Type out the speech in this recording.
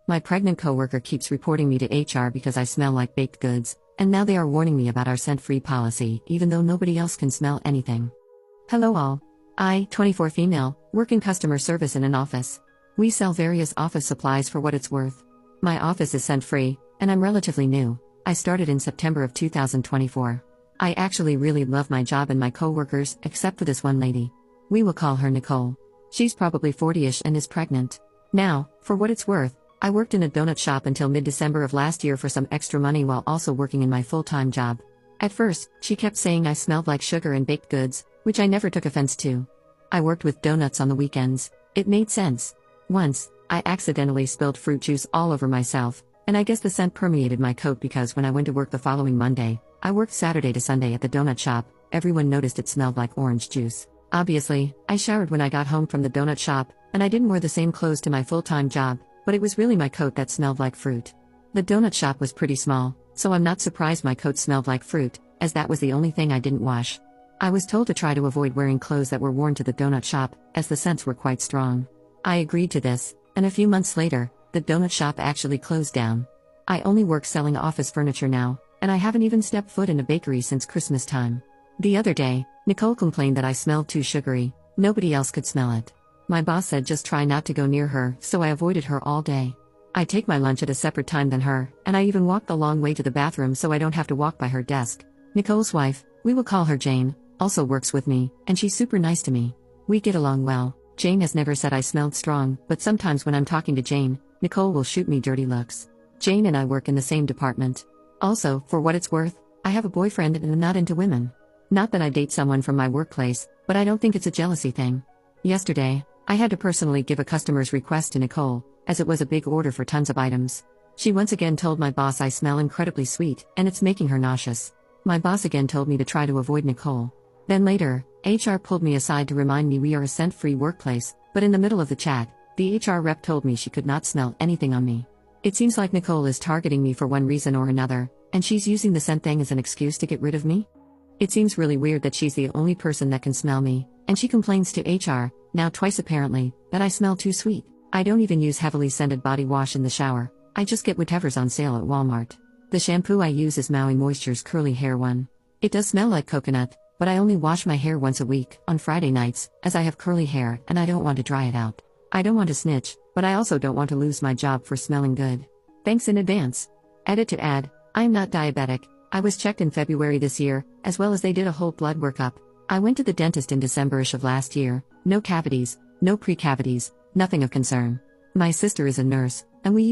My pregnant coworker keeps reporting me to HR because I smell like baked goods, and now they are warning me about our scent-free policy, even though nobody else can smell anything. Hello all. I, 24 female, work in customer service in an office. We sell various office supplies for what it's worth. My office is scent-free, and I'm relatively new. I started in September of 2024. I actually really love my job and my coworkers, except for this one lady. We will call her Nicole. She's probably 40ish and is pregnant. Now, for what it's worth, I worked in a donut shop until mid-December of last year for some extra money while also working in my full-time job. At first, she kept saying I smelled like sugar and baked goods, which I never took offense to. I worked with donuts on the weekends. It made sense. Once, I accidentally spilled fruit juice all over myself, and I guess the scent permeated my coat because when I went to work the following Monday, I worked Saturday to Sunday at the donut shop, everyone noticed it smelled like orange juice. Obviously, I showered when I got home from the donut shop, and I didn't wear the same clothes to my full-time job, but it was really my coat that smelled like fruit. The donut shop was pretty small, so I'm not surprised my coat smelled like fruit, as that was the only thing I didn't wash. I was told to try to avoid wearing clothes that were worn to the donut shop, as the scents were quite strong. I agreed to this, and a few months later, the donut shop actually closed down. I only work selling office furniture now, and I haven't even stepped foot in a bakery since Christmas time. The other day, Nicole complained that I smelled too sugary. Nobody else could smell it. My boss said just try not to go near her, so I avoided her all day. I take my lunch at a separate time than her, and I even walk the long way to the bathroom so I don't have to walk by her desk. Nicole's wife, we will call her Jane, also works with me, and she's super nice to me. We get along well. Jane has never said I smelled strong, but sometimes when I'm talking to Jane, Nicole will shoot me dirty looks. Jane and I work in the same department. Also, for what it's worth, I have a boyfriend and I'm not into women. Not that I date someone from my workplace, but I don't think it's a jealousy thing. Yesterday, I had to personally give a customer's request to Nicole, as it was a big order for tons of items. She once again told my boss I smell incredibly sweet, and it's making her nauseous. My boss again told me to try to avoid Nicole. Then later, HR pulled me aside to remind me we are a scent-free workplace, but in the middle of the chat, the HR rep told me she could not smell anything on me. It seems like Nicole is targeting me for one reason or another, and she's using the scent thing as an excuse to get rid of me? It seems really weird that she's the only person that can smell me, and she complains to HR, now twice apparently, that I smell too sweet. I don't even use heavily scented body wash in the shower, I just get whatever's on sale at Walmart. The shampoo I use is Maui Moisture's curly hair one. It does smell like coconut, but I only wash my hair once a week, on Friday nights, as I have curly hair and I don't want to dry it out. I don't want to snitch, but I also don't want to lose my job for smelling good. Thanks in advance. Edit to add, I am not diabetic. I was checked in February this year, as well as they did a whole blood workup. I went to the dentist in December-ish of last year. No cavities, no pre-cavities, nothing of concern. My sister is a nurse, and we